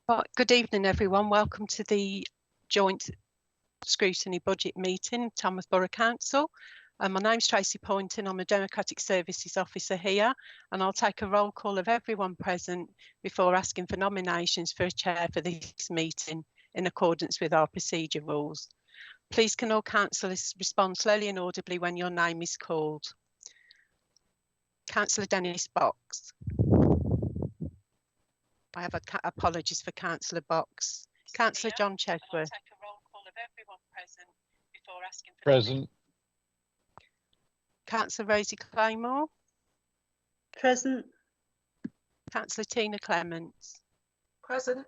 Well, good evening, everyone. Welcome to the joint scrutiny budget meeting, Tamworth Borough Council. My name's Tracy Poynton. I'm a Democratic Services Officer here, and I'll take a roll call of everyone present before asking for nominations for a chair for this meeting in accordance with our procedure rules. Please can all councillors respond slowly and audibly when your name is called. Councillor Dennis Box. I have apologies for Councillor Box. Councillor John Chesworth. I'll take a roll call of everyone present before asking for present. Councillor Rosie Claymore. Present. Councillor Tina Clements. Present.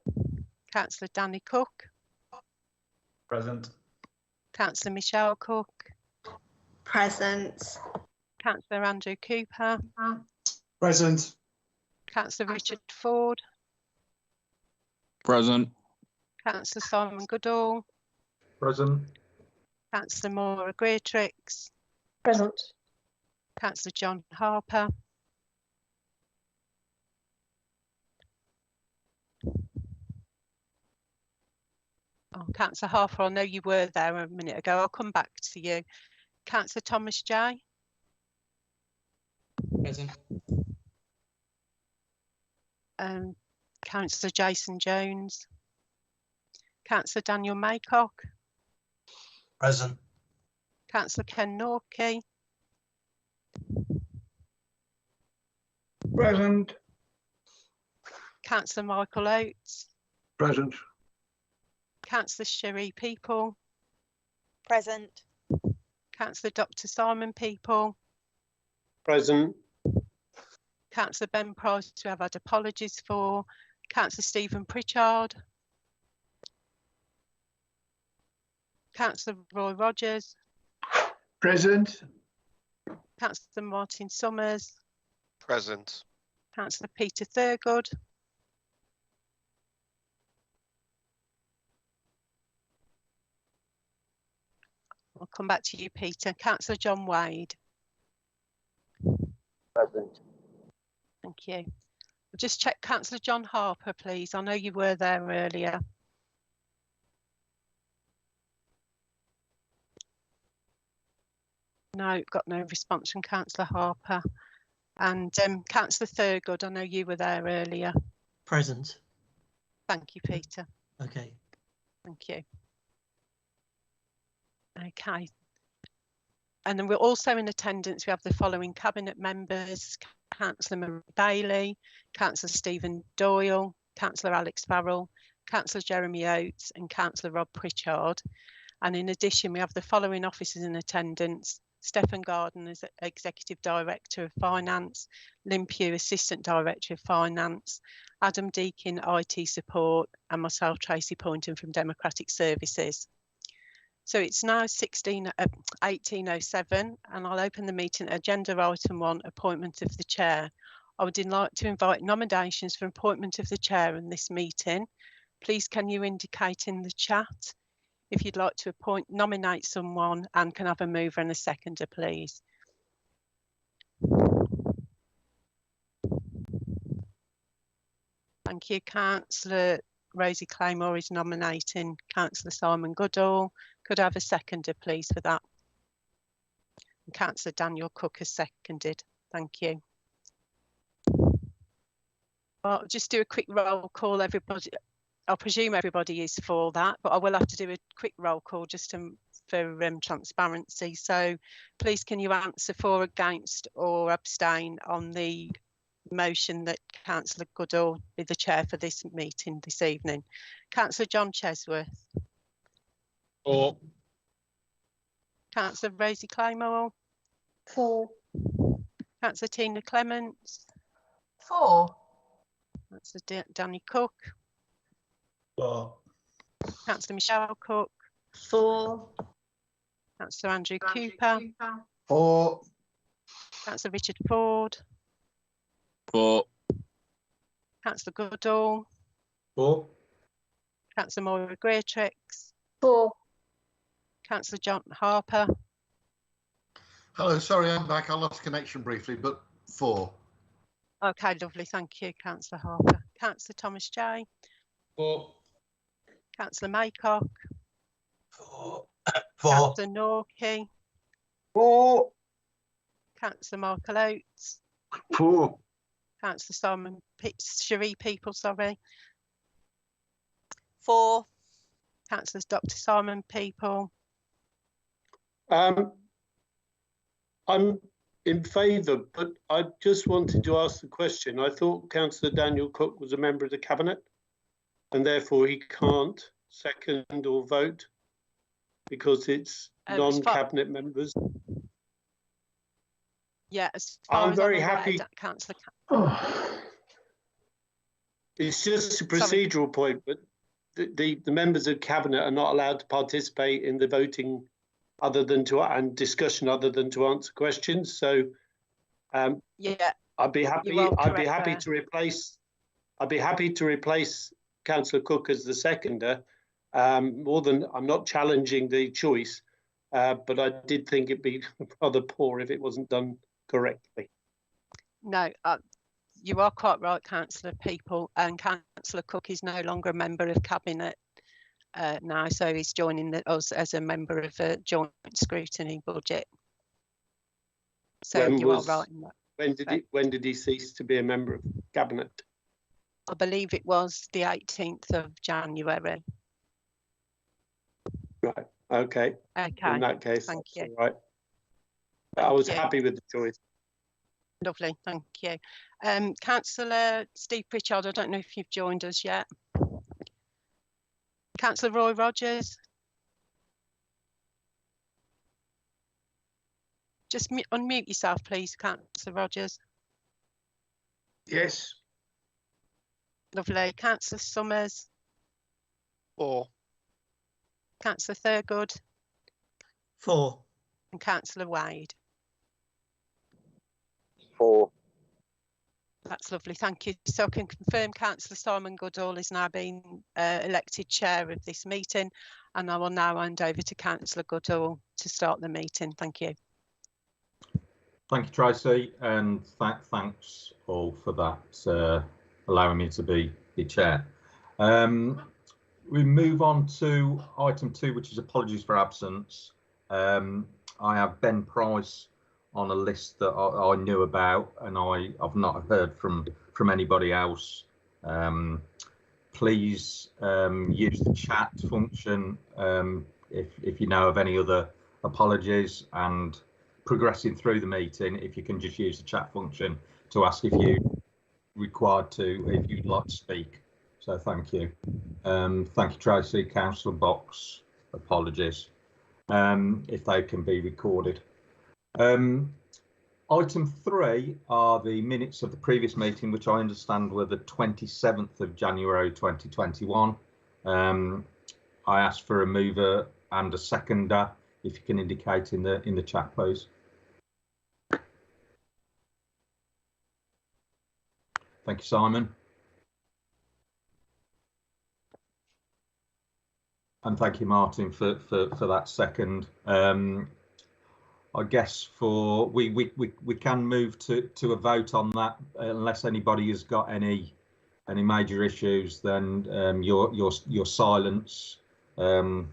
Councillor Danny Cook. Present. Councillor Michelle Cook. Present. Councillor Andrew Cooper. Present. Councillor Richard Ford. Present. Councillor Simon Goodall. Present. Councillor Maura Greatrix. Present. Councillor John Harper. Oh, Councillor Harper, I know you were there a minute ago. I'll come back to you. Councillor Thomas J. Present. Councillor Jason Jones. Councillor Daniel Maycock. Present. Councillor Ken Norkey. Present. Councillor Michael Oates. Present. Councillor Sherry People. Present. Councillor Dr Simon People. Present. Councillor Ben Price, who I've had apologies for. Councillor Stephen Pritchard. Councillor Roy Rogers. Present. Councillor Martin Summers. Present. Councillor Peter Thurgood. I'll come back to you, Peter. Councillor John Wade. Present. Thank you. I'll just check Councillor John Harper, please. I know you were there earlier. No, got no response from Councillor Harper. And Councillor Thurgood, I know you were there earlier. Present. Thank you, Peter. Okay. Thank you. Okay. And then we're also in attendance. We have the following cabinet members: Councillor Marie Bailey, Councillor Stephen Doyle, Councillor Alex Farrell, Councillor Jeremy Oates and Councillor Rob Pritchard. And in addition, we have the following officers in attendance: Stephen Garden as Executive Director of Finance, Lynn Pugh, Assistant Director of Finance, Adam Deakin, IT Support, and myself, Tracy Poynton from Democratic Services. So it's now 18:07 and I'll open the meeting. Agenda item 1, appointment of the chair. I would like to invite nominations for appointment of the chair in this meeting. Please can you indicate in the chat if you'd like to nominate someone, and can have a mover and a seconder, please. Thank you. Councillor Rosie Claymore is nominating Councillor Simon Goodall. Could I have a seconder, please, for that? And Councillor Daniel Cook has seconded. Thank you. Well, I'll just do a quick roll call. Everybody, I presume everybody is for that, but I will have to do a quick roll call just for transparency. So please can you answer for, against or abstain on the motion that Councillor Goodall be the chair for this meeting this evening? Councillor John Chesworth. For. Councillor Rosie Claymore. For. Councillor Tina Clements. For. Councillor Danny Cook. For. Councillor Michelle Cook. For. Councillor Andrew Cooper. For. Councillor Richard Ford. For. Councillor Goodall. For. Councillor Maura Greatrix. For. Councillor John Harper. Hello, sorry, I'm back. I lost connection briefly, but for. Okay, lovely. Thank you, Councillor Harper. Councillor Thomas J. 4. Councillor Maycock, 4. Councillor Norkey, 4. Councillor Michael Oates, 4. Councillor Simon Cherie People, sorry, 4. Councillor Dr. Simon People, I'm in favour, but I just wanted to ask the question. I thought Councillor Daniel Cook was a member of the Cabinet and therefore he can't second or vote because it's non-Cabinet members. Yeah, as far I'm as very aware, happy. Councillor. It's just a procedural point, but the members of Cabinet are not allowed to participate in the voting other than and discussion other than to answer questions. So Yeah, I'd be happy to replace Councillor Cook as the seconder. I'm not challenging the choice, but I did think it'd be rather poor if it wasn't done correctly. no, you are quite right, Councillor People, and Councillor Cook is no longer a member of Cabinet now, so he's joining us as a member of a joint scrutiny budget. So When you are right in that. When did he cease to be a member of Cabinet? I believe it was the 18th of January. Right. Okay. Okay. In that case, Thank that's you. all right. I was happy with the choice. Lovely, thank you. Councillor Steve Pritchard, I don't know if you've joined us yet. Councillor Roy Rogers. Just unmute yourself, please, Councillor Rogers. Yes. Lovely. Councillor Summers. 4. Councillor Thurgood. 4. And Councillor Wade. 4. That's lovely, thank you. So I can confirm Councillor Simon Goodall is now being elected chair of this meeting, and I will now hand over to Councillor Goodall to start the meeting. Thank you. Thank you, Tracy, and thanks all for that, allowing me to be chair. We move on to item 2, which is apologies for absence. I have Ben Price on a list that I knew about, and I've not heard from anybody else. Please use the chat function if you know of any other apologies, and progressing through the meeting, if you can just use the chat function to ask if you'd like to speak. So thank you. Thank you, Tracy. Councillor Box, apologies if they can be recorded. Item 3 are the minutes of the previous meeting, which I understand were the 27th of January 2021. I asked for a mover and a seconder. If you can indicate in the chat, please. Thank you, Simon. And thank you, Martin, for that second. I guess we can move to a vote on that unless anybody has got any major issues. Then your silence we'll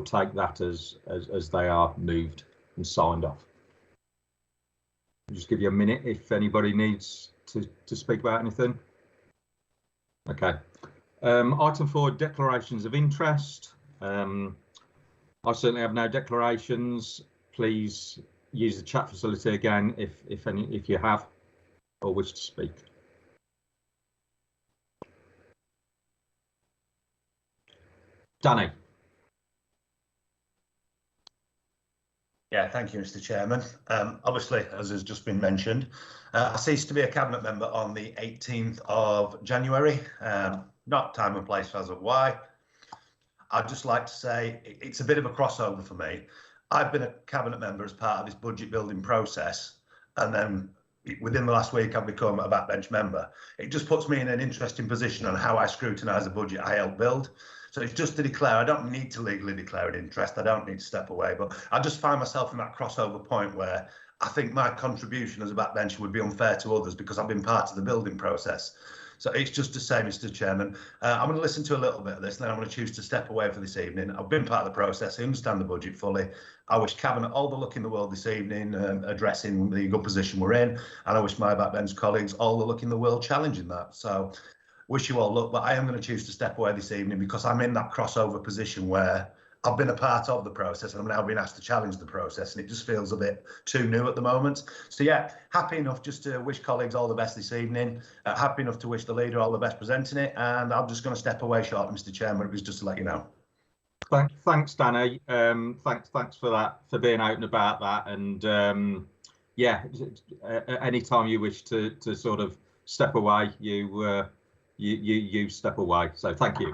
take that as they are moved and signed off. I'll just give you a minute if anybody needs to speak about anything. Okay. Item 4, declarations of interest. I certainly have no declarations. Please use the chat facility again if you have or wish to speak. Danny. Yeah, thank you, Mr. Chairman. Obviously, as has just been mentioned, I ceased to be a Cabinet member on the 18th of January. Not time and place as of why. I'd just like to say it's a bit of a crossover for me. I've been a Cabinet member as part of this budget building process, and then within the last week I've become a backbench member. It just puts me in an interesting position on how I scrutinise the budget I help build. So it's just to declare, I don't need to legally declare an interest, I don't need to step away, but I just find myself in that crossover point where I think my contribution as a backbencher would be unfair to others because I've been part of the building process. So it's just to say, Mr. Chairman, I'm going to listen to a little bit of this, and then I'm going to choose to step away for this evening. I've been part of the process. I understand the budget fully. I wish Cabinet all the luck in the world this evening, addressing the good position we're in, and I wish my backbench colleagues all the luck in the world challenging that. So wish you all luck, but I am going to choose to step away this evening because I'm in that crossover position where I've been a part of the process and I'm now being asked to challenge the process, and it just feels a bit too new at the moment. So yeah, happy enough just to wish colleagues all the best this evening. Happy enough to wish the leader all the best presenting it, and I'm just going to step away short, Mr. Chairman. It was just to let you know. Thanks, Danny. Thanks for that, for being open about that. And yeah, anytime you wish to sort of step away, you step away. So thank you.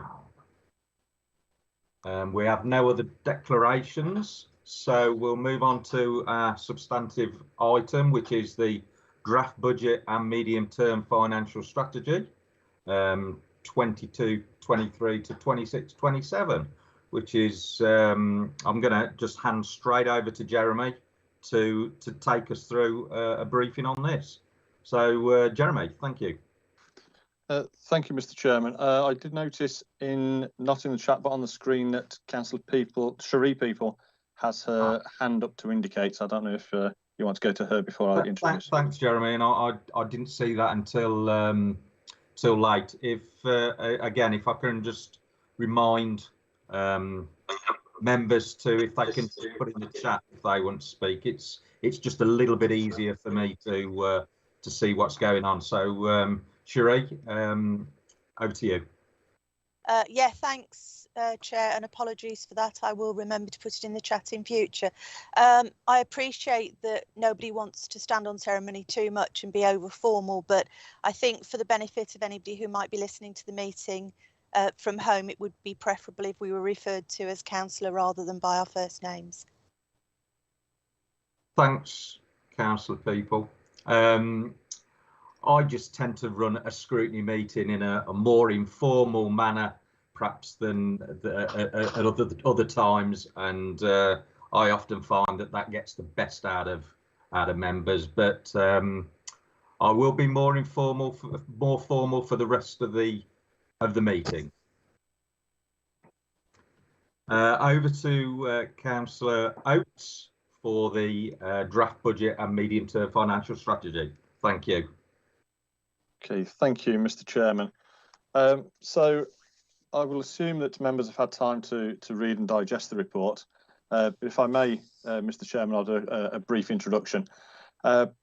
We have no other declarations, so we'll move on to our substantive item, which is the draft budget and medium-term financial strategy, 22-23 to 26-27, which is I'm going to just hand straight over to Jeremy to take us through a briefing on this. So Jeremy, thank you. Thank you, Mr. Chairman. I did notice not in the chat, but on the screen that Councillor Cherie People has her hand up to indicate. So I don't know if you want to go to her before I introduce. Thanks, Jeremy. And I didn't see that until till late. If again, if I can just remind members to, if they can put in the chat if they want to speak. It's just a little bit easier for me to see what's going on. So. Cherie, over to you. Yeah, thanks, Chair, and apologies for that. I will remember to put it in the chat in future. I appreciate that nobody wants to stand on ceremony too much and be over formal, but I think for the benefit of anybody who might be listening to the meeting from home, it would be preferable if we were referred to as Councillor rather than by our first names. Thanks, Councillor People. I just tend to run a scrutiny meeting in a more informal manner, perhaps than at other times, and I often find that gets the best out of members. But I will be more informal, more formal for the rest of the meeting. Over to Councillor Oates for the draft budget and medium-term financial strategy. Thank you. Okay, thank you, Mr. Chairman. So I will assume that members have had time to read and digest the report. But if I may, Mr. Chairman, I'll do a brief introduction.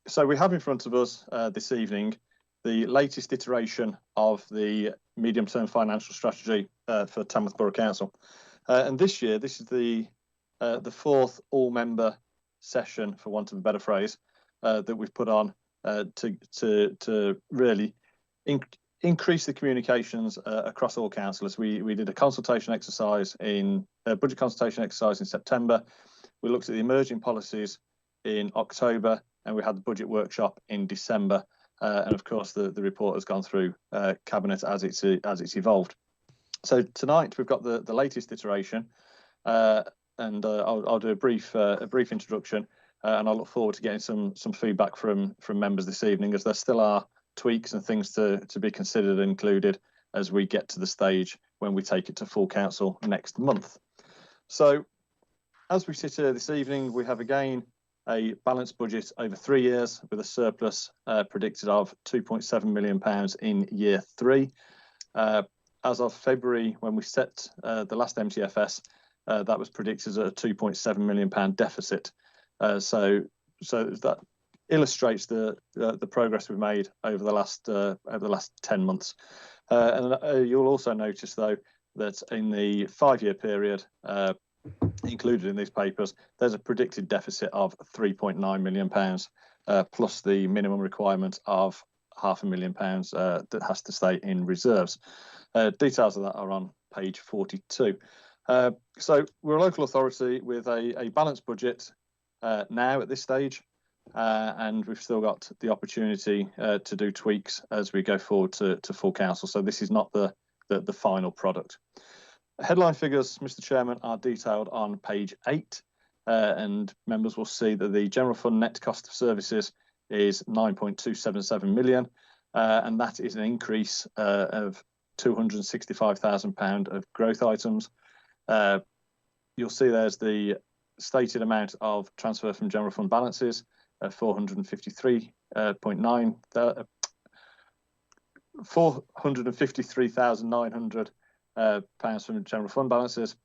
So we have in front of us this evening the latest iteration of the medium-term financial strategy for Tamworth Borough Council. And this year, this is the fourth all-member session, for want of a better phrase, that we've put on to really increase the communications across all councillors. We did a consultation exercise budget consultation exercise in September. We looked at the emerging policies in October, and we had the budget workshop in December. And of course, the report has gone through Cabinet as it's evolved. So tonight we've got the latest iteration, and I'll do a brief introduction. And I look forward to getting some feedback from members this evening, as there still are tweaks and things to be considered and included as we get to the stage when we take it to full council next month. So as we sit here this evening, we have again a balanced budget over 3 years with a surplus predicted of £2.7 million in year 3. As of February, when we set the last MTFS, that was predicted at a £2.7 million deficit. So that illustrates the progress we've made over the last 10 months. And you'll also notice, though, that in the 5-year period included in these papers, there's a predicted deficit of £3.9 million, plus the minimum requirement of £500,000 that has to stay in reserves. Details of that are on page 42. So we're a local authority with a balanced budget now at this stage, and we've still got the opportunity to do tweaks as we go forward to full council. So this is not the final product. Headline figures, Mr. Chairman, are detailed on page 8, and members will see that the general fund net cost of services is 9.277 million. and that is an increase of £265,000 of growth items. You'll see there's the stated amount of transfer from general fund balances of £453,900 from general fund balances.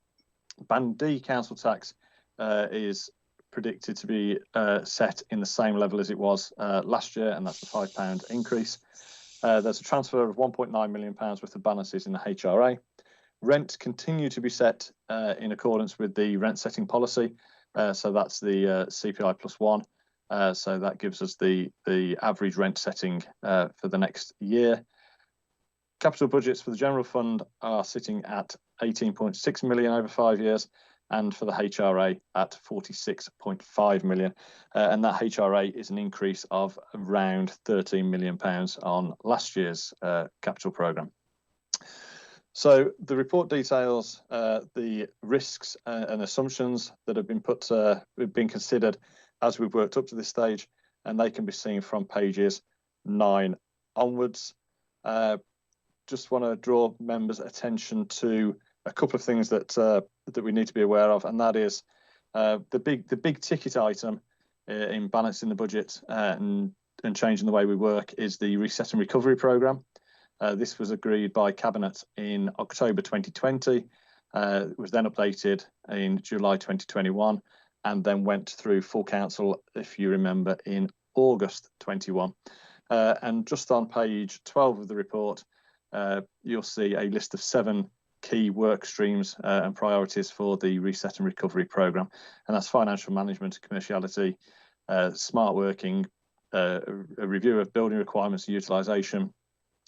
Band D council tax is predicted to be set in the same level as it was last year, and that's a £5 increase. There's a transfer of £1.9 million worth of balances in the HRA. Rents continue to be set in accordance with the rent setting policy. So that's the CPI +1. So that gives us the average rent setting for the next year. Capital budgets for the general fund are sitting at 18.6 million over 5 years, and for the HRA at 46.5 million. And that HRA is an increase of around £13 million on last year's capital programme. So the report details the risks and assumptions that have been considered as we've worked up to this stage, and they can be seen from pages 9 onwards. Just want to draw members' attention to a couple of things that that we need to be aware of, and that is the big ticket item in balancing the budget and changing the way we work is the Reset and Recovery Programme. This was agreed by Cabinet in October 2020. It was then updated in July 2021, and then went through full council, if you remember, in August 21. And just on page 12 of the report, you'll see a list of 7 key work streams and priorities for the Reset and Recovery Programme, and that's financial management, commerciality, smart working, a review of building requirements and utilisation,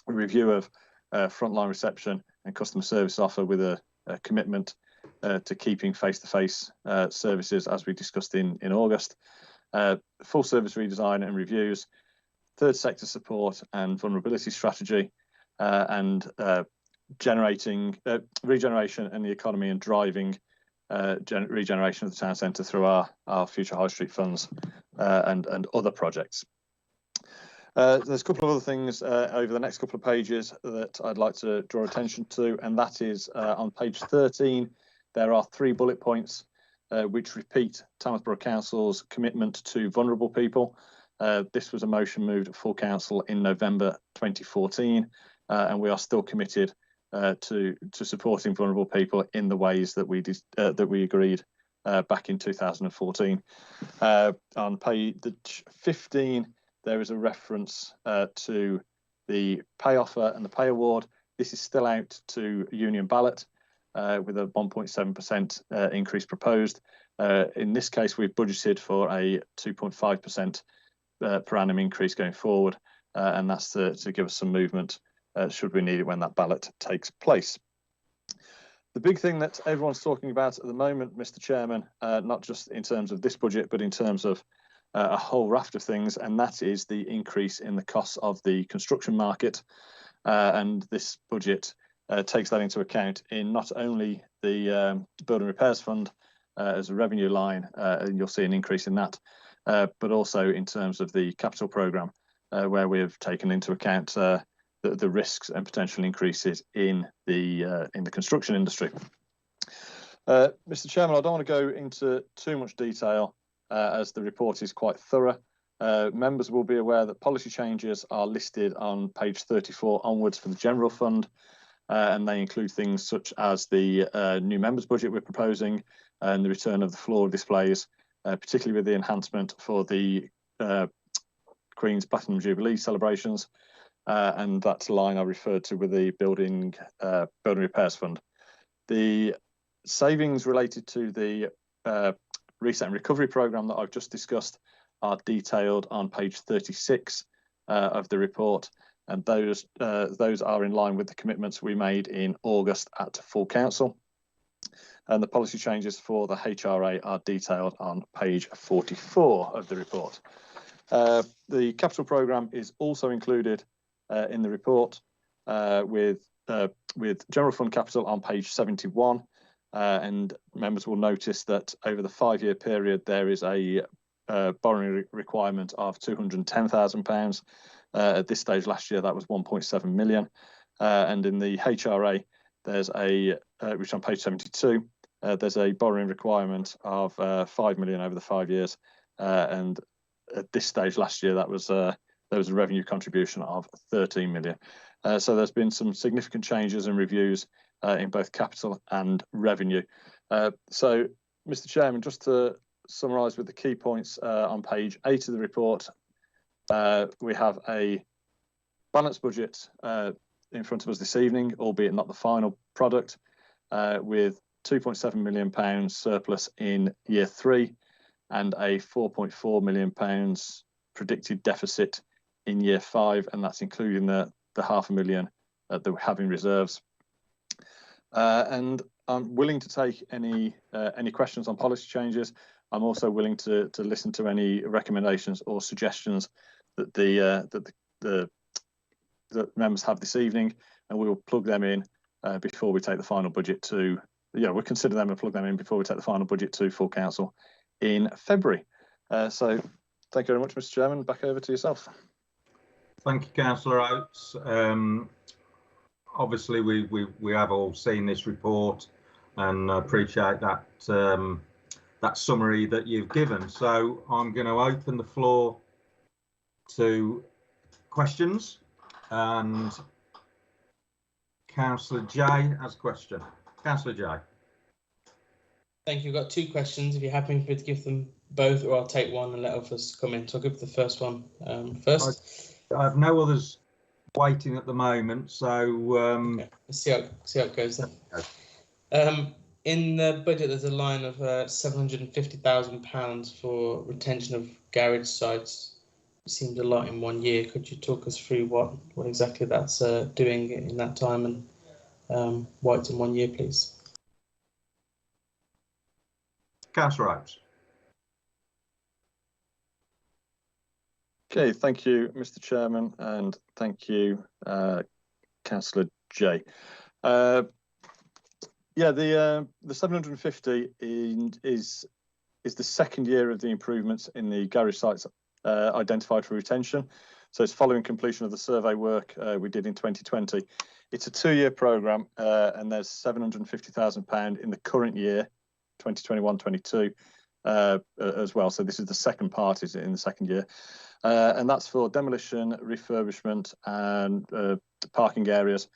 a review of frontline reception and customer service offer with a commitment to keeping face-to-face services, as we discussed in August, full service redesign and reviews, third sector support and vulnerability strategy, and regeneration in the economy and driving regeneration of the town centre through our future high street funds and other projects. There's a couple of other things over the next couple of pages that I'd like to draw attention to, and that is on page 13, there are 3 bullet points which repeat Tamworth Borough Council's commitment to vulnerable people. This was a motion moved at full council in November 2014, and we are still committed to supporting vulnerable people in the ways that we agreed back in 2014. On page 15, there is a reference to the pay offer and the pay award. This is still out to union ballot with a 1.7% increase proposed. In this case, we've budgeted for a 2.5% per annum increase going forward, and that's to give us some movement should we need it when that ballot takes place. The big thing that everyone's talking about at the moment, Mr. Chairman, not just in terms of this budget, but in terms of a whole raft of things, and that is the increase in the costs of the construction market. And this budget takes that into account in not only the Building Repairs Fund as a revenue line, and you'll see an increase in that, but also in terms of the capital programme, where we have taken into account the risks and potential increases in the construction industry. Mr. Chairman, I don't want to go into too much detail as the report is quite thorough. Members will be aware that policy changes are listed on page 34 onwards for the general fund, and they include things such as the new members budget we're proposing and the return of the floor displays, particularly with the enhancement for the Queen's Platinum Jubilee celebrations, and that's the line I referred to with the Building Repairs Fund. The savings related to the Reset and Recovery Programme that I've just discussed are detailed on page 36 of the report, and those are in line with the commitments we made in August at full council. And the policy changes for the HRA are detailed on page 44 of the report. The capital programme is also included in the report with general fund capital on page 71. And members will notice that over the 5-year period, there is a borrowing requirement of £210,000, At this stage last year, that was 1.7 million. And in the HRA, there's a, which on page 72, there's a borrowing requirement of 5 million over the 5 years. And at this stage last year, that was there was a revenue contribution of 13 million. So there's been some significant changes and reviews in both capital and revenue. So, Mr. Chairman, just to summarise with the key points on page 8 of the report, we have a balanced budget in front of us this evening, albeit not the final product, with £2.7 million surplus in year 3 and a £4.4 million predicted deficit in year 5, and that's including the £500,000 that we have in reserves. And I'm willing to take any questions on policy changes. I'm also willing to listen to any recommendations or suggestions that the members have this evening, and we will plug them in before we take the final budget to. We'll consider them and plug them in before we take the final budget to full council in February. So, thank you very much, Mr. Chairman. Back over to yourself. Thank you, Councillor Oates. Obviously, we have all seen this report and appreciate that that summary that you've given. So I'm going to open the floor to questions, and Councillor J has a question. Councillor J. Thank you. I've got 2 questions. If you're happy for me to give them both, or I'll take one and let others come in. So I'll give the first one first. I have no others waiting at the moment, so okay. Let's see how it goes then. In the budget, there's a line of £750,000 for retention of garage sites. It seemed a lot in 1 year. Could you talk us through what exactly that's doing in that time, and why it's in 1 year, please? Councillor Oates. Okay, thank you, Mr. Chairman, and thank you, Councillor J. The 750 is the second year of the improvements in the garage sites identified for retention. So it's following completion of the survey work we did in 2020. It's a 2-year programme, and there's £750,000 in the current year, 2021-22, as well. So this is the second part, is in the second year. And that's for demolition, refurbishment and parking areas,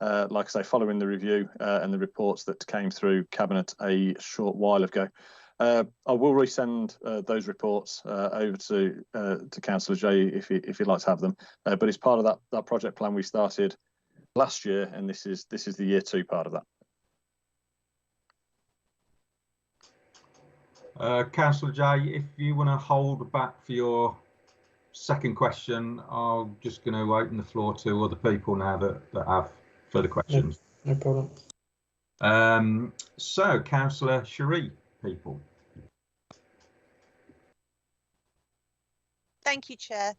like I say, following the review and the reports that came through Cabinet a short while ago. I will resend those reports over to Councillor J if you'd like to have them. But it's part of that project plan we started last year, and this is the year 2 part of that. Councillor J, if you want to hold back for your second question, I'm just going to open the floor to other people now that have further questions. No problem. So, Councillor Cherie, people. Thank you, Chair.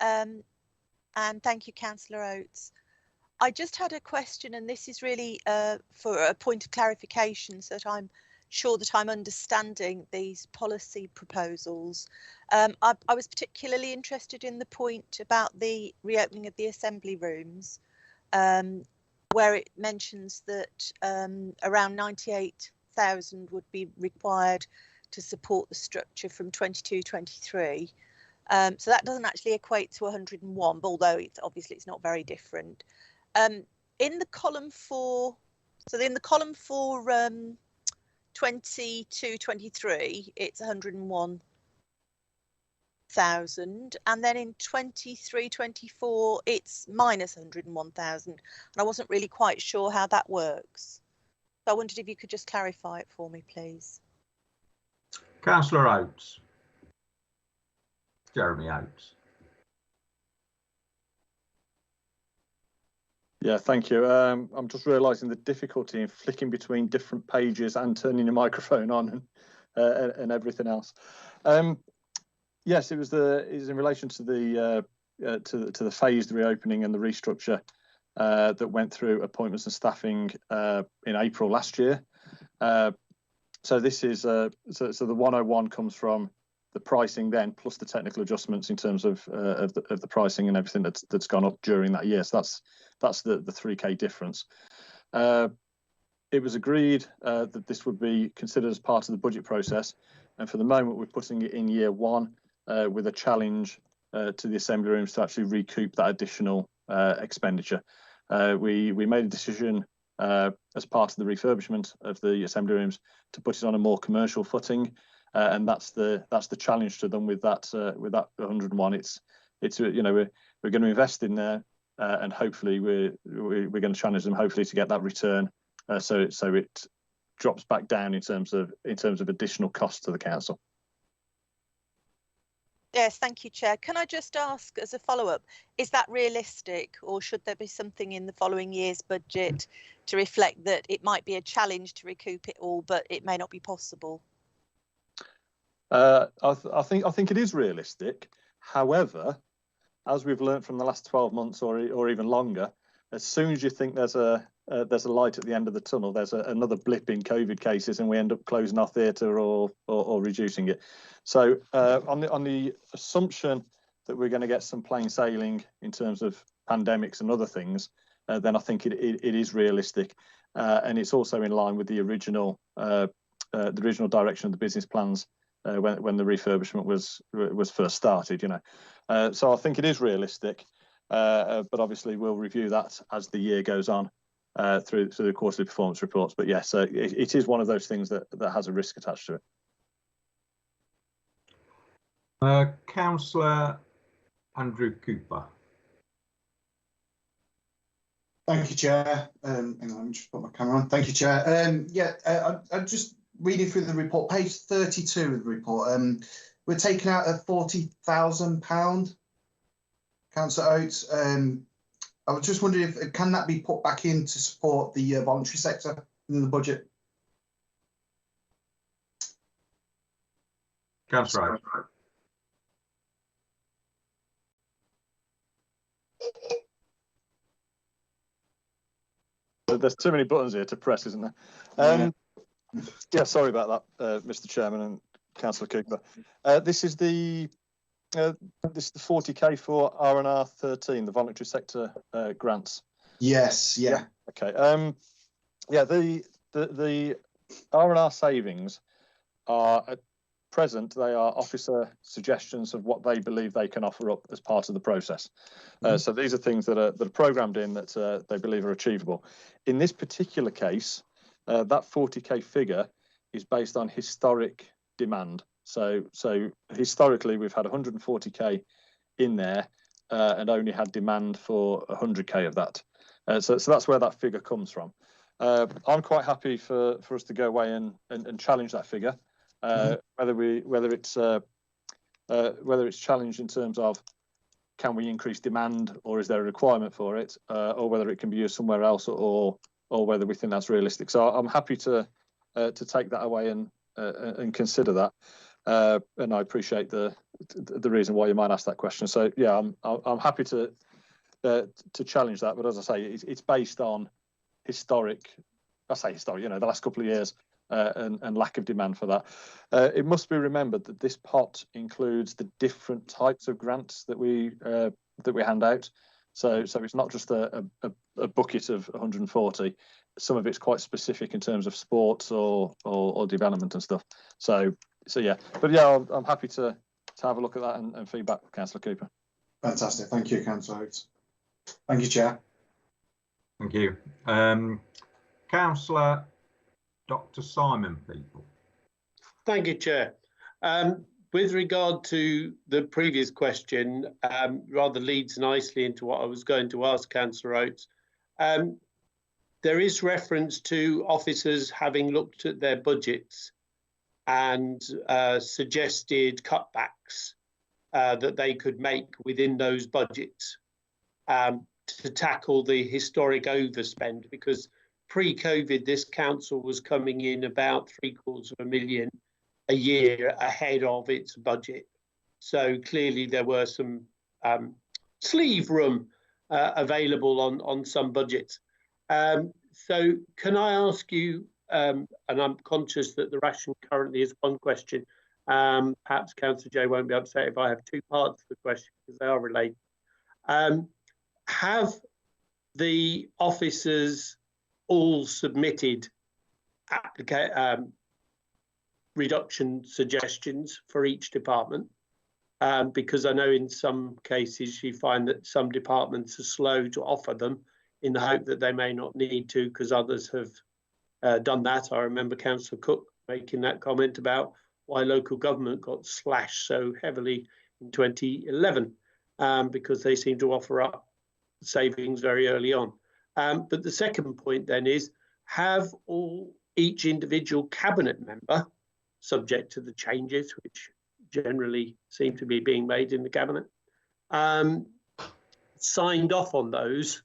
And thank you, Councillor Oates. I just had a question, and this is really for a point of clarification so that I'm sure that I'm understanding these policy proposals. I was particularly interested in the point about the reopening of the assembly rooms, where it mentions that around 98,000 would be required to support the structure from 22-23. So that doesn't actually equate to 101, although it's not very different. In the column 4, so in the column 4, 22-23, it's 101,000, and then in 23-24, it's minus 101,000. And I wasn't really quite sure how that works. So I wondered if you could just clarify it for me, please. Councillor Oates. Jeremy Oates. Yeah, thank you. I'm just realising the difficulty in flicking between different pages and turning your microphone on and everything else. Yes, it was in relation to the phased reopening and the restructure that went through appointments and staffing in April last year. So this is so the 101 comes from the pricing then plus the technical adjustments in terms of the pricing and everything that's gone up during that year. So that's the 3K difference. It was agreed that this would be considered as part of the budget process, and for the moment we're putting it in year one with a challenge to the assembly rooms to actually recoup that additional expenditure. We made a decision as part of the refurbishment of the assembly rooms to put it on a more commercial footing, and that's the challenge to them with that 101. It's you know, we're going to invest in there, and hopefully we're going to challenge them hopefully to get that return, so it drops back down in terms of additional costs to the council. Yes, thank you, Chair. Can I just ask as a follow-up, is that realistic, or should there be something in the following year's budget to reflect that it might be a challenge to recoup it all, but it may not be possible? I think it is realistic. However, as we've learned from the last 12 months or even longer, as soon as you think there's a light at the end of the tunnel, there's another blip in COVID cases, and we end up closing our theatre or reducing it. So on the assumption that we're going to get some plain sailing in terms of pandemics and other things, then I think it is realistic, and it's also in line with the original direction of the business plans when the refurbishment was first started. You know, so I think it is realistic, but obviously we'll review that as the year goes on. Through the quarterly performance reports, but yes, it is one of those things that has a risk attached to it. Councillor Andrew Cooper. Thank you, Chair. Hang on, let me just put my camera on. Thank you, Chair. I'm just reading through the report, page 32 of the report. We're taking out a £40,000, Councillor Oates. I was just wondering if can that be put back in to support the voluntary sector in the budget? Councillor. There's too many buttons here to press, isn't there? Yeah, sorry about that, Mr. Chairman and Councillor Cooper. This is the 40k for R&R 13, the voluntary sector grants. Yes, yeah. Okay. Yeah, the R&R savings are at present, they are officer suggestions of what they believe they can offer up as part of the process. So these are things that are programmed in that they believe are achievable. In this particular case, that 40k figure is based on historic demand. So historically, we've had 140k in there and only had demand for 100k of that. So that's where that figure comes from. I'm quite happy for us to go away and challenge that figure. Whether it's challenged in terms of can we increase demand, or is there a requirement for it, or whether it can be used somewhere else, or whether we think that's realistic. So I'm happy to take that away and consider that. And I appreciate the reason why you might ask that question. So yeah, I'm happy to challenge that. But as I say, it's based on historic. I say historic. You know, the last couple of years and lack of demand for that. It must be remembered that this pot includes the different types of grants that we hand out. So it's not just a bucket of 140. Some of it's quite specific in terms of sports or development and stuff. So yeah, but yeah, I'm happy to have a look at that and feedback with Councillor Cooper. Fantastic, thank you, Councillor Oates. Thank you, Chair. Thank you, Councillor Dr. Simon People. Thank you, Chair. With regard to the previous question, rather leads nicely into what I was going to ask Councillor Oates. There is reference to officers having looked at their budgets and suggested cutbacks that they could make within those budgets to tackle the historic overspend, because pre-COVID, this council was coming in about $750,000 a year ahead of its budget. So clearly there were some sleeve room available on some budgets. So can I ask you, and I'm conscious that the ration currently is one question, Perhaps Councillor Jay won't be upset if I have two parts to the question because they are related. Have the officers all submitted reduction suggestions for each department? Because I know in some cases you find that some departments are slow to offer them in the hope that they may not need to because others have done that. I remember Councillor Cook making that comment about why local government got slashed so heavily in 2011 because they seem to offer up savings very early on. But the second point then is, have each individual cabinet member, subject to the changes which generally seem to be being made in the cabinet, signed off on those,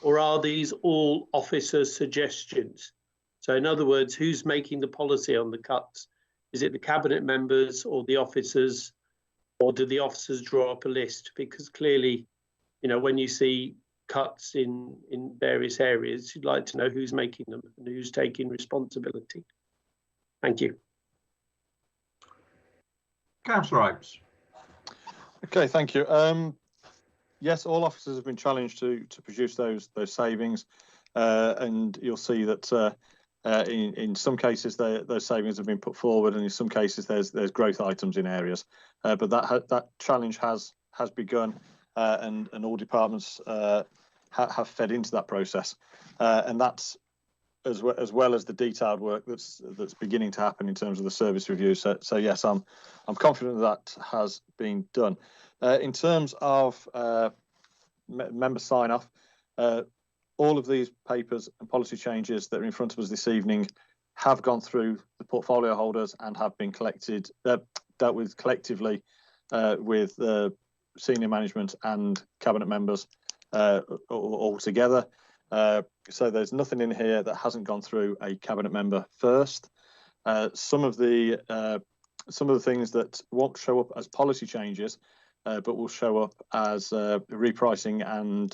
or are these all officer suggestions? So in other words, who's making the policy on the cuts? Is it the cabinet members or the officers, or do the officers draw up a list? Because clearly, you know, when you see cuts in various areas, you'd like to know who's making them and who's taking responsibility. Thank you. Councillor Oates. Okay, thank you. Yes, all officers have been challenged to produce those savings, and you'll see that in some cases those savings have been put forward, and in some cases there's growth items in areas. But that challenge has begun, and all departments have fed into that process, and that's as well as the detailed work that's beginning to happen in terms of the service review. So yes, I'm confident that has been done. In terms of member sign off, all of these papers and policy changes that are in front of us this evening have gone through the portfolio holders and have been dealt with collectively with senior management and cabinet members all together. So there's nothing in here that hasn't gone through a cabinet member first. Some of the things that won't show up as policy changes, but will show up as repricing and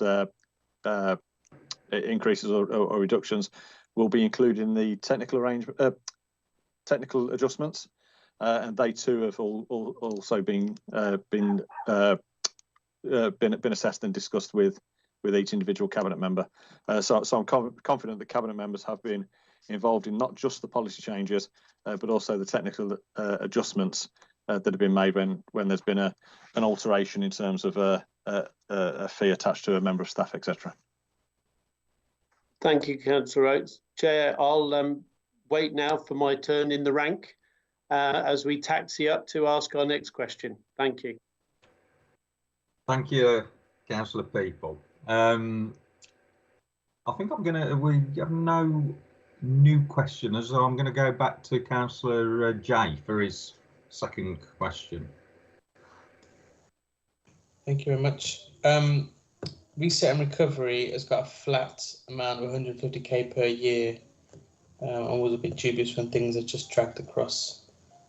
increases or reductions, will be included in the technical adjustments, and they too have also been assessed and discussed with each individual cabinet member. So I'm confident that cabinet members have been involved in not just the policy changes, but also the technical adjustments that have been made when there's been an alteration in terms of a fee attached to a member of staff, etc. Thank you, Councillor Oates. Chair, I'll wait now for my turn in the rank as we taxi up to ask our next question. Thank you. Thank you, Councillor People. I think we have no new questioners, so I'm going to go back to Councillor Jay for his second question. Thank you very much. Reset and recovery has got a flat amount of 150k per year, and was a bit dubious when things are just tracked across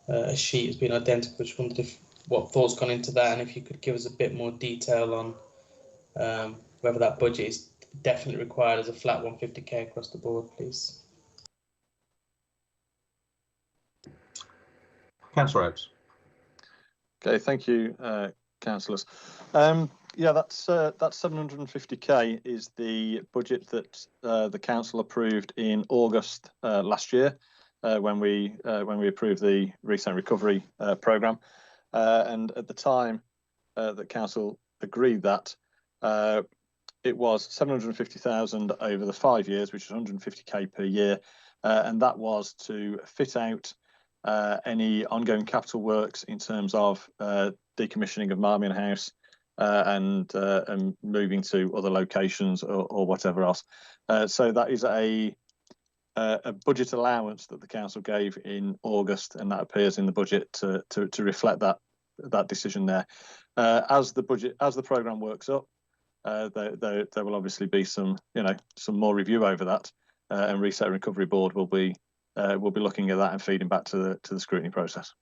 a sheet has been identical. Just wondered what thoughts gone into that, and if you could give us a bit more detail on whether that budget is definitely required as a flat 150k across the board, please. Councillor Oates. Okay, thank you, councillors. Yeah, that's 750k is the budget that the council approved in August last year when we approved the Reset and Recovery programme, and at the time the council agreed that it was 750,000 over the 5 years, which is 150k per year, and that was to fit out any ongoing capital works in terms of decommissioning of Marmion House and moving to other locations or whatever else. So that is a budget allowance that the council gave in August, and that appears in the budget to reflect that decision there. As the programme works up, there will obviously be some more review over that, and Reset and Recovery Board will be looking at that and feeding back to the scrutiny process.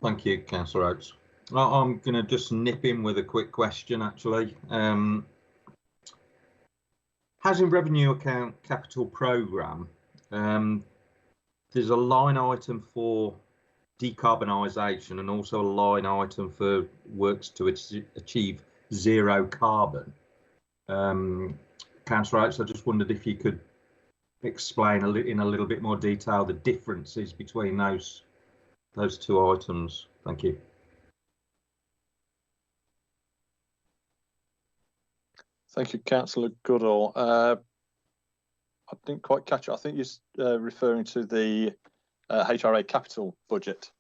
Thank you, Councillor Oates. I'm going to just nip in with a quick question, actually. Housing Revenue Account Capital Programme, the there's a line item for decarbonisation and also a line item for works to achieve zero carbon. Councillor Oates, I just wondered if you could explain in a little bit more detail the differences between those two items. Thank you. Thank you, Councillor Goodall. I didn't quite catch it. I think you're referring to the HRA capital budget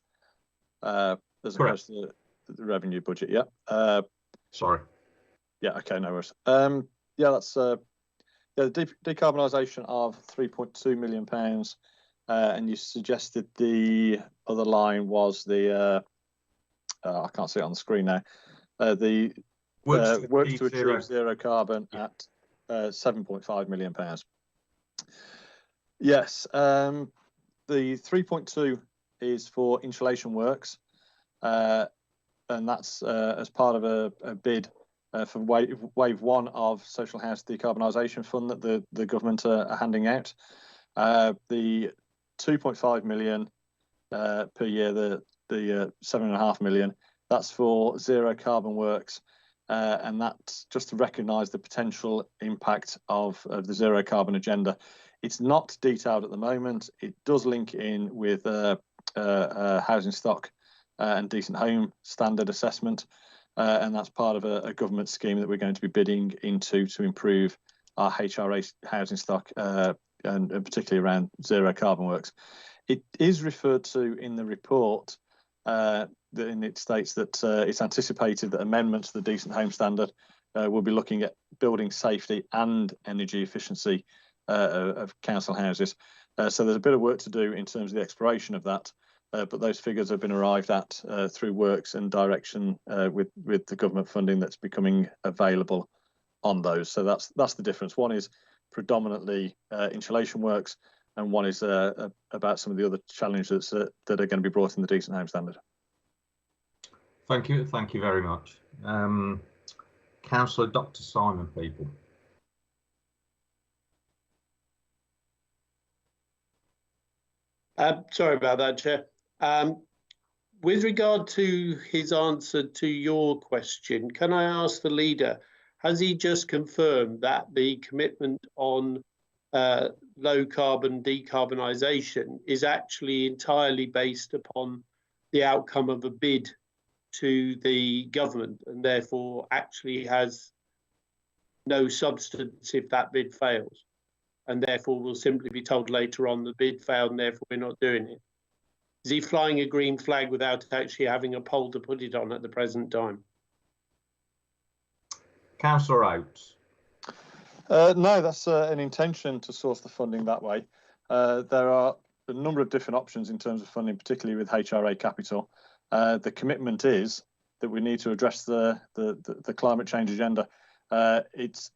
as opposed to the revenue budget. Yeah. Sorry. Yeah. Okay. No worries. Yeah, that's the decarbonisation of £3.2 million, and you suggested the other line was the I can't see it on the screen now. The works to achieve zero carbon at £7.5 million. Yes, the 3.2 is for insulation works, and that's as part of a bid for wave one of social house decarbonisation fund that the government are handing out. The 2.5 million per year, the 7.5 million, that's for zero carbon works, and that's just to recognise the potential impact of the zero carbon agenda. It's not detailed at the moment. It does link in with housing stock and decent home standard assessment, and that's part of a government scheme that we're going to be bidding into to improve our HRA housing stock, and particularly around zero carbon works. It is referred to in the report, and it states that it's anticipated that amendments to the decent home standard will be looking at building safety and energy efficiency of council houses. So there's a bit of work to do in terms of the exploration of that, but those figures have been arrived at through works and direction with the government funding that's becoming available on those. So that's the difference. One is predominantly insulation works, and one is about some of the other challenges that are going to be brought in the decent home standard. Thank you very much. Councillor Dr. Simon People. Sorry about that, Chair. With regard to his answer to your question, can I ask the leader, has he just confirmed that the commitment on low carbon decarbonisation is actually entirely based upon the outcome of a bid to the government, and therefore actually has no substance if that bid fails, and therefore will simply be told later on the bid failed and therefore we're not doing it? Is he flying a green flag without actually having a pole to put it on at the present time? Councillor Oates. No, that's an intention to source the funding that way. There are a number of different options in terms of funding, particularly with HRA capital. The commitment is that we need to address the climate change agenda. It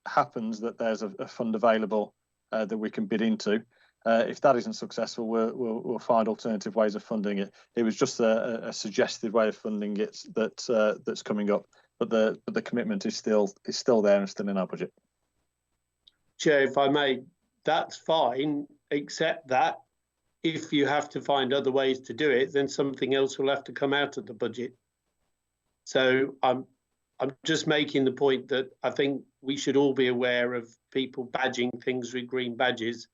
happens that there's a fund available that we can bid into. If that isn't successful, we'll find alternative ways of funding it. It was just a suggested way of funding it that's coming up, but the commitment is still there and still in our budget. Chair, if I may, that's fine, except that if you have to find other ways to do it, then something else will have to come out of the budget. So I'm just making the point that I think we should all be aware of people badging things with green badges.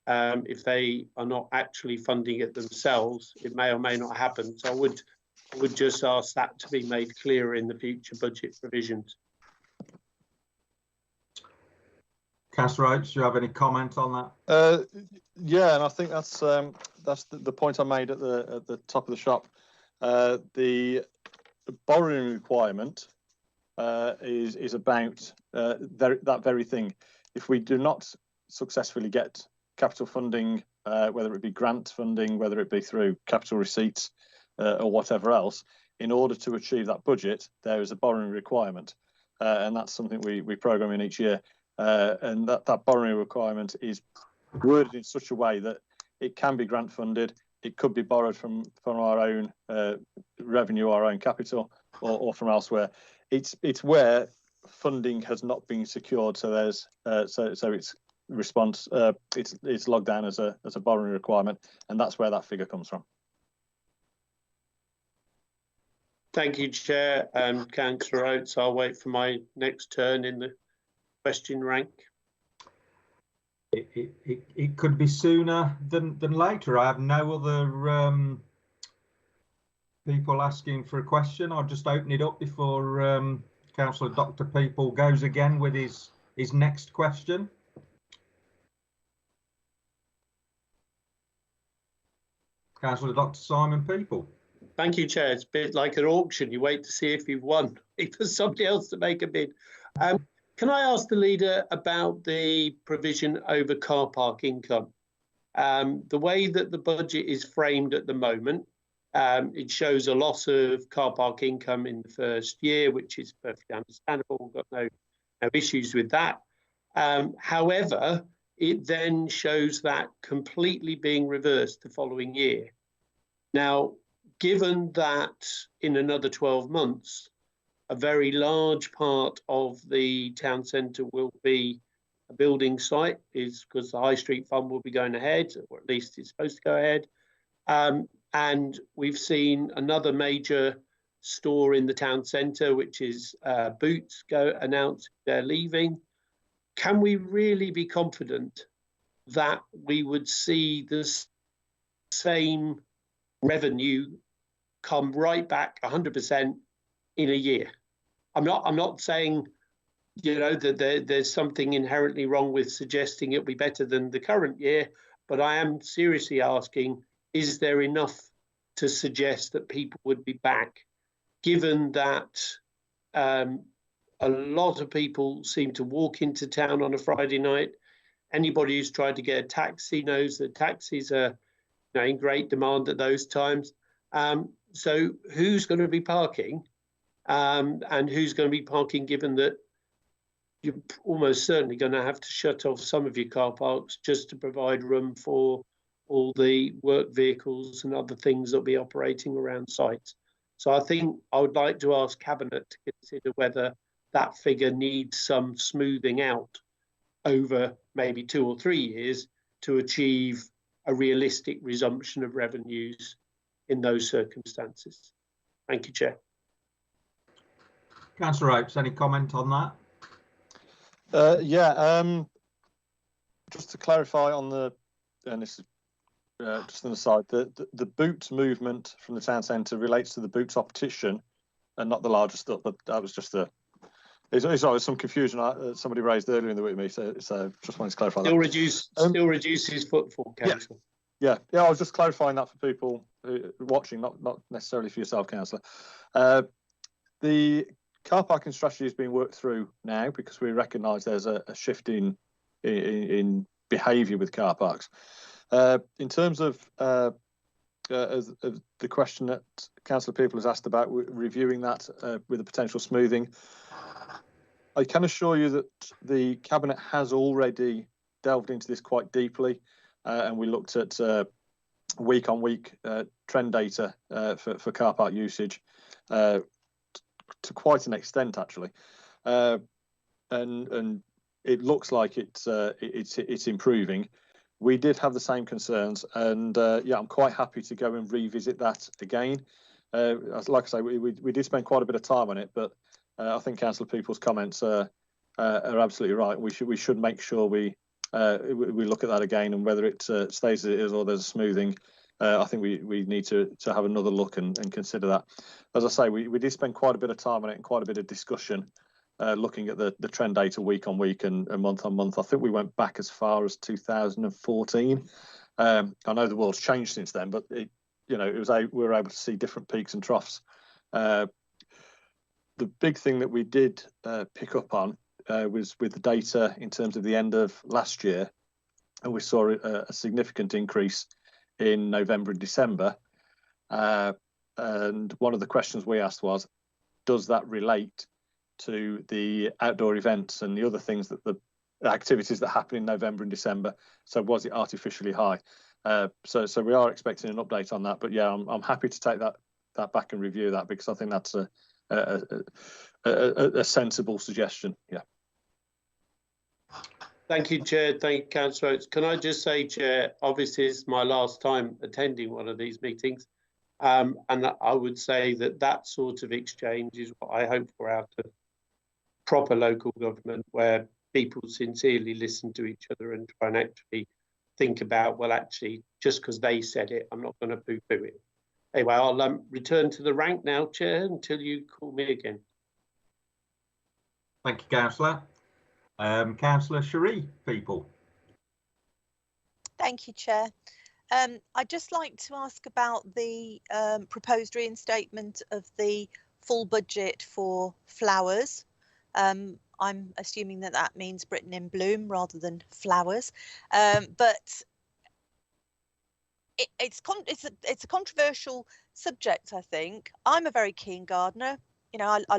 If they are not actually funding it themselves, it may or may not happen. So I would just ask that to be made clearer in the future budget provisions. Councillor Oates, do you have any comment on that? Yeah, and I think that's the point I made at the top of the shop. The borrowing requirement is about that very thing. If we do not successfully get capital funding, whether it be grant funding, whether it be through capital receipts or whatever else, in order to achieve that budget, there is a borrowing requirement, and that's something we program in each year. And that borrowing requirement is worded in such a way that it can be grant funded, it could be borrowed from our own revenue, our own capital, or from elsewhere. It's where funding has not been secured, so there's so it's response, it's logged down as a borrowing requirement, and that's where that figure comes from. Thank you, Chair and Councillor Oates. I'll wait for my next turn in the question rank. It could be sooner than later. I have no other people asking for a question. I'll just open it up before Councillor Dr. People goes again with his next question. Councillor Dr. Simon People. Thank you, Chair. It's a bit like an auction. You wait to see if you've won. Wait for somebody else to make a bid. Can I ask the leader about the provision over car park income? The way that the budget is framed at the moment, it shows a loss of car park income in the first year, which is perfectly understandable. We've got no issues with that. However, it then shows that completely being reversed the following year. Now, given that in another 12 months, a very large part of the town centre will be a building site, is because the High Street Fund will be going ahead, or at least it's supposed to go ahead. And we've seen another major store in the town centre, which is Boots, announce they're leaving. Can we really be confident that we would see the same revenue come right back 100% in a year? I'm not saying, you know, that there's something inherently wrong with suggesting it'll be better than the current year, but I am seriously asking, is there enough to suggest that people would be back, given that a lot of people seem to walk into town on a Friday night? Anybody who's tried to get a taxi knows that taxis are, you know, in great demand at those times. So who's going to be parking, and who's going to be parking, given that you're almost certainly going to have to shut off some of your car parks just to provide room for all the work vehicles and other things that will be operating around sites. So I think I would like to ask Cabinet to consider whether that figure needs some smoothing out over maybe 2 or 3 years to achieve a realistic resumption of revenues in those circumstances. Thank you, Chair. Councillor Oates, any comment on that? Just to clarify on the, and this is just on the side, the Boots movement from the town centre relates to the Boots opposition and not the larger stuff, but that was just a, it's some confusion somebody raised earlier in the week with me, so just wanted to clarify that. Still reduces footfall, Councillor. Yeah, I was just clarifying that for people watching, not necessarily for yourself, Councillor. The car parking strategy is being worked through now because we recognise there's a shift in behaviour with car parks. In terms of the question that Councillor People has asked about reviewing that with a potential smoothing, I can assure you that the Cabinet has already delved into this quite deeply, and we looked at week-on-week trend data for car park usage to quite an extent, actually, and it looks like it's improving. We did have the same concerns, and yeah, I'm quite happy to go and revisit that again. Like I say, we did spend quite a bit of time on it, but I think Councillor People's comments are absolutely right. We should make sure we look at that again, and whether it stays as it is or there's a smoothing. I think we need to have another look and consider that. As I say, we did spend quite a bit of time on it and quite a bit of discussion looking at the trend data week on week and month on month. I think we went back as far as 2014. I know the world's changed since then, but we were able to see different peaks and troughs. The big thing that we did pick up on was with the data in terms of the end of last year, and we saw a significant increase in November and December. And one of the questions we asked was, does that relate to the outdoor events and the other things that the activities that happen in November and December? So was it artificially high? So we are expecting an update on that. But yeah, I'm happy to take that back and review that, because I think that's a sensible suggestion. Yeah. Thank you, Chair. Thank you, Councillor Oates. Can I just say, Chair, obviously it's my last time attending one of these meetings. And I would say that that sort of exchange is what I hope for out of proper local government, where people sincerely listen to each other and try and actually think about, well, actually, just because they said it, I'm not going to poo-poo it. Anyway, I'll return to the rank now, Chair, until you call me again. Thank you, Councillor. Councillor Cherie, people. Thank you, Chair. I'd just like to ask about the proposed reinstatement of the full budget for flowers. I'm assuming that that means Britain in bloom rather than flowers, but it's a controversial subject. I think I'm a very keen gardener. You know, I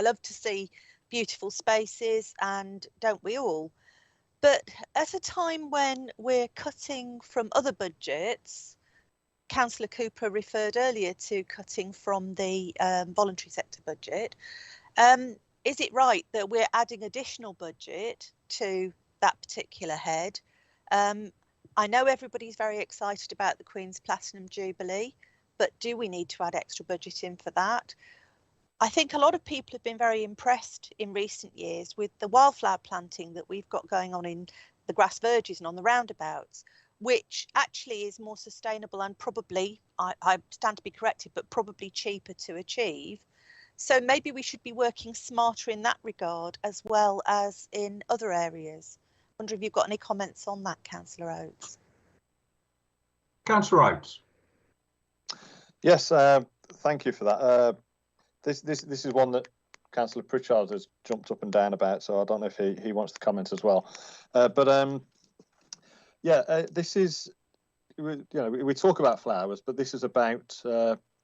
love to see beautiful spaces, and don't we all? But at a time when we're cutting from other budgets, Councillor Cooper referred earlier to cutting from the voluntary sector budget. Is it right that we're adding additional budget to that particular head? I know everybody's very excited about the Queen's Platinum Jubilee, but do we need to add extra budget in for that? I think a lot of people have been very impressed in recent years with the wildflower planting that we've got going on in the grass verges and on the roundabouts, which actually is more sustainable and probably, I stand to be corrected, but probably cheaper to achieve. So maybe we should be working smarter in that regard as well as in other areas. I wonder if you've got any comments on that, Councillor Oates. Councillor Oates. Yes, thank you for that. This is one that Councillor Pritchard has jumped up and down about, so I don't know if he wants to comment as well. This is, we talk about flowers, but this is about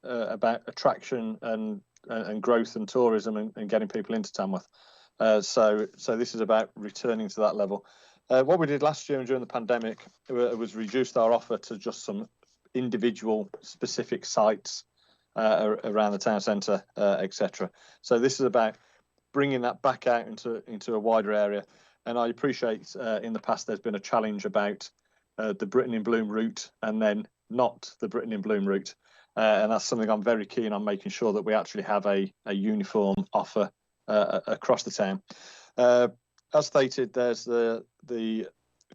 attraction and growth and tourism and getting people into Tamworth. So this is about returning to that level. What we did last year and during the pandemic was reduced our offer to just some individual specific sites around the town centre, etc. So this is about bringing that back out into a wider area. And I appreciate in the past there's been a challenge about the Britain in Bloom route and then not the Britain in Bloom route. And that's something I'm very keen on making sure that we actually have a uniform offer across the town. As stated, there's the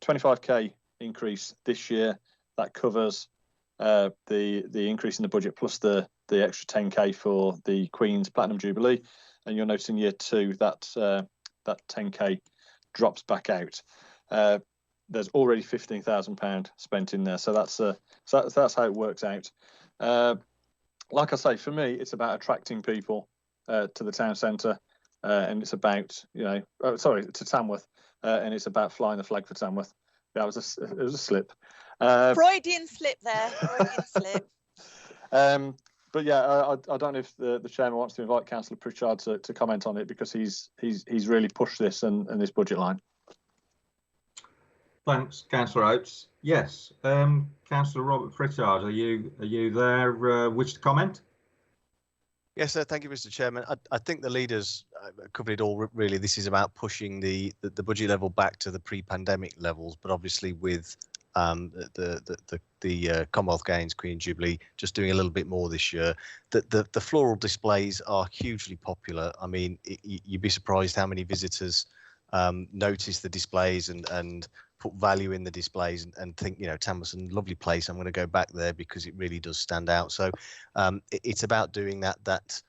25k increase this year that covers the increase in the budget plus the extra 10k for the Queen's Platinum Jubilee, and you'll notice in year 2 that 10k drops back out. There's already £15,000 spent in there, so that's how it works out. Like I say, for me, it's about attracting people to the town centre, and it's about to Tamworth, and it's about flying the flag for Tamworth. Yeah, it was a slip. Freudian slip there. Freudian slip. But yeah, I don't know if the chairman wants to invite Councillor Pritchard to comment on it, because he's really pushed this and this budget line. Thanks, Councillor Oates. Yes, Councillor Robert Pritchard, are you there? Wish to comment? Yes, sir. Thank you, Mr. Chairman. I think the leaders covered it all. Really, this is about pushing the budget level back to the pre-pandemic levels, but obviously with the Commonwealth Games, Queen Jubilee, just doing a little bit more this year. The floral displays are hugely popular. I mean, you'd be surprised how many visitors notice the displays and put value in the displays and think, Tamworth's a lovely place. I'm going to go back there because it really does stand out. So it's about doing that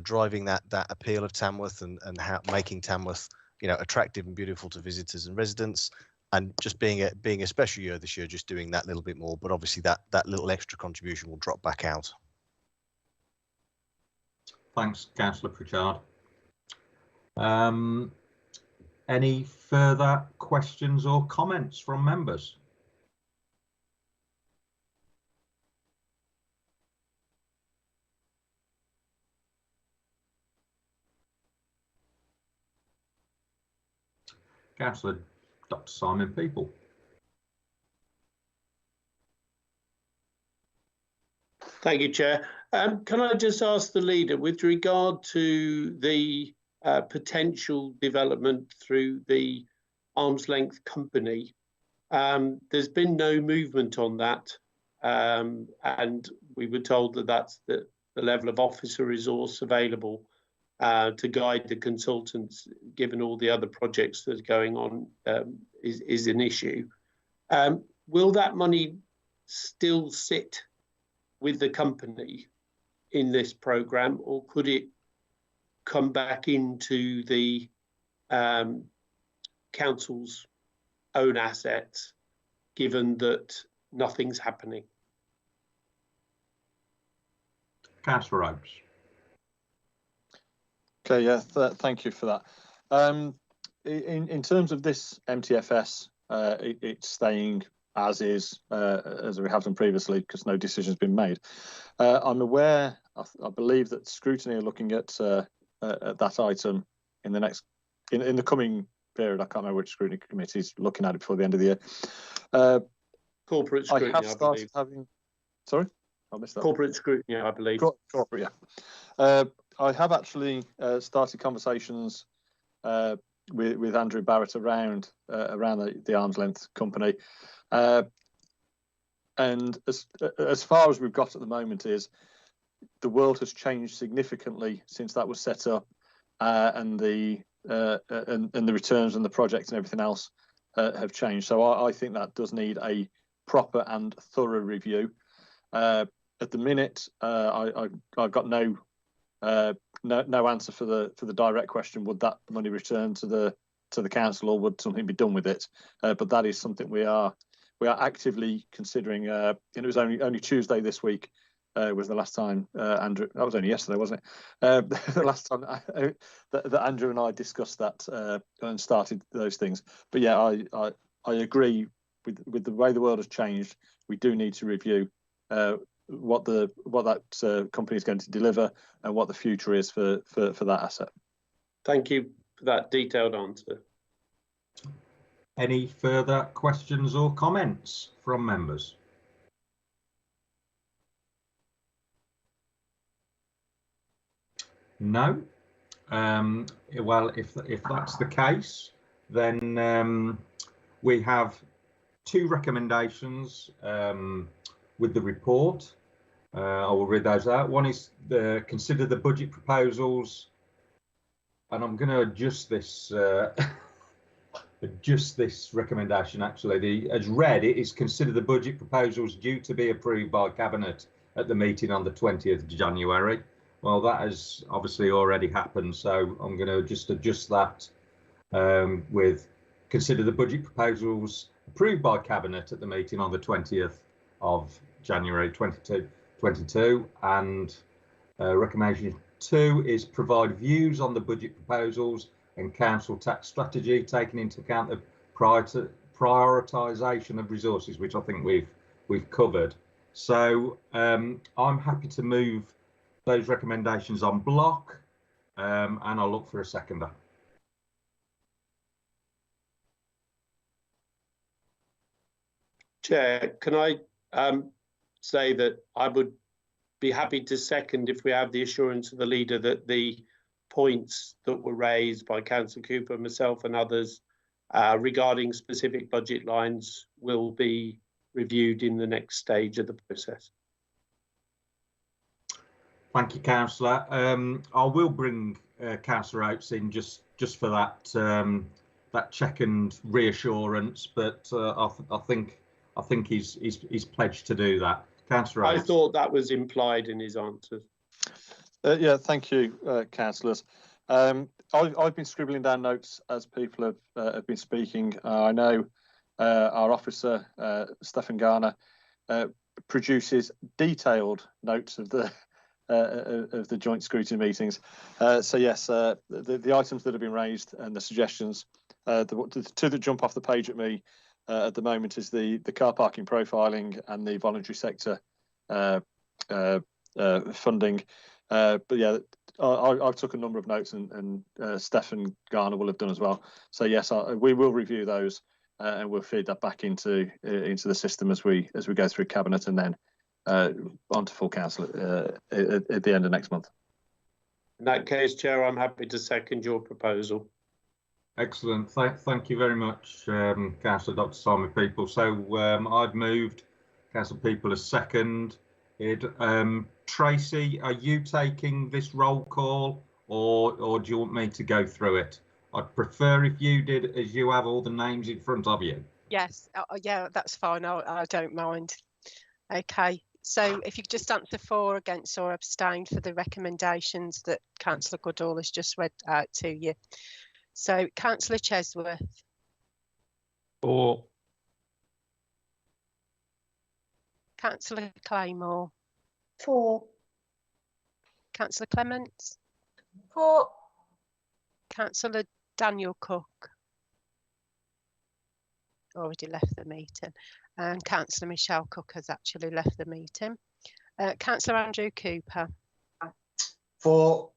driving that appeal of Tamworth and making Tamworth, attractive and beautiful to visitors and residents. And just being a special year this year, just doing that little bit more. But obviously that little extra contribution will drop back out. Thanks, Councillor Pritchard. Any further questions or comments from members? Councillor Dr. Simon People. Thank you, Chair. Can I just ask the leader, with regard to the potential development through the arm's length company. There's been no movement on that, and we were told that that's the level of officer resource available to guide the consultants, given all the other projects that are going on, is an issue. Will that money still sit with the company in this programme, or could it come back into the council's own assets, given that nothing's happening? Councillor Oakes. Okay, yeah, thank you for that. In terms of this MTFS, it's staying as is, as we have done previously, because no decision's been made. I'm aware, I believe that Scrutiny are looking at that item in the coming period. I can't remember which Scrutiny committee is looking at it before the end of the year. Corporate Scrutiny, I have started having. Sorry, I missed that. Corporate Scrutiny, I believe. Corporate, yeah. I have actually started conversations with Andrew Barrett around the arm's length company, and as far as we've got at the moment is the world has changed significantly since that was set up, and the returns and the project and everything else have changed. So I think that does need a proper and thorough review. At the minute, I've got no answer for the direct question. Would that money return to the council, or would something be done with it? But that is something we are actively considering. And it was only Tuesday this week was the last time Andrew. That was only yesterday, wasn't it? The last time that Andrew and I discussed that and started those things. But yeah, I agree with the way the world has changed. We do need to review what that company is going to deliver and what the future is for that asset. Thank you for that detailed answer. Any further questions or comments from members? No. Well, if that's the case, then we have two recommendations with the report. I will read those out. One is consider the budget proposals, and I'm going to adjust this recommendation. Actually, as read, it is consider the budget proposals due to be approved by Cabinet at the meeting on the 20th of January. Well, that has obviously already happened, so I'm going to just adjust that with consider the budget proposals approved by Cabinet at the meeting on the 20th of January 2022, and recommendation 2 is provide views on the budget proposals and council tax strategy, taking into account the prioritisation of resources, which I think we've covered. So I'm happy to move those recommendations on block, and I'll look for a seconder. Chair, can I say that I would be happy to second if we have the assurance of the leader that the points that were raised by Councillor Cooper, myself and others regarding specific budget lines will be reviewed in the next stage of the process. Thank you, Councillor. I will bring Councillor Oates in just for that check and reassurance, but I think he's pledged to do that. Councillor Oates. I thought that was implied in his answers. Yeah, thank you, councillors. I've been scribbling down notes as people have been speaking. I know our officer, Stephen Garner, produces detailed notes of the joint scrutiny meetings. So yes, the items that have been raised and the suggestions, the two that jump off the page at me at the moment is the car parking profiling and the voluntary sector funding. But yeah, I've took a number of notes, and Stephen Garner will have done as well. So yes, we will review those and we'll feed that back into the system as we go through Cabinet, and then onto full council at the end of next month. In that case, Chair, I'm happy to second your proposal. Excellent. Thank you very much, Councillor Dr. Simon People. So I've moved. Councillor People has seconded. Tracy, are you taking this roll call, or do you want me to go through it? I'd prefer if you did, as you have all the names in front of you. Yes, yeah, that's fine. I don't mind. Okay, so if you could just answer for, against or abstain for the recommendations that Councillor Goodall has just read out to you. So Councillor Chesworth. For. Councillor Claymore. For. Councillor Clements. For. Councillor Daniel Cook. Already left the meeting. And Councillor Michelle Cook has actually left the meeting. Councillor Andrew Cooper. For.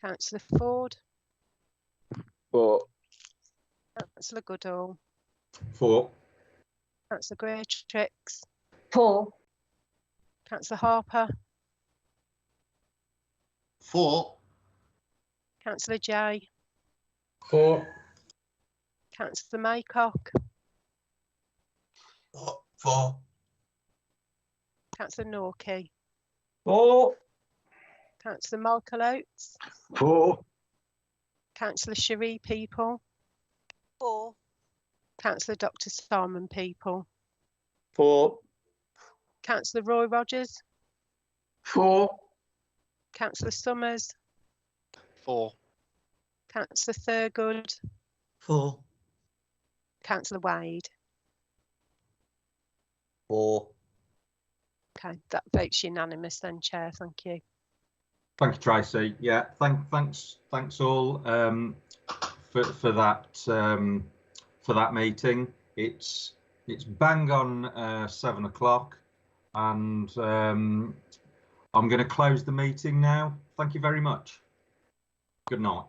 Councillor Ford. For. Councillor Goodall. For. Councillor Greatrix. For. Councillor Harper. For. Councillor Jay. For. Councillor Maycock. For. Councillor Norkey. For. Councillor Michael Oates. For. Councillor Cherie People. For. Councillor Dr. Simon People. For. Councillor Roy Rogers. For. Councillor Summers. For. Councillor Thurgood. For. Councillor Wade. For. For. Okay, that vote's unanimous then, Chair. Thank you. Thank you, Tracy. Yeah, thanks all for that meeting. It's bang on 7 o'clock, and I'm going to close the meeting now. Thank you very much. Good night.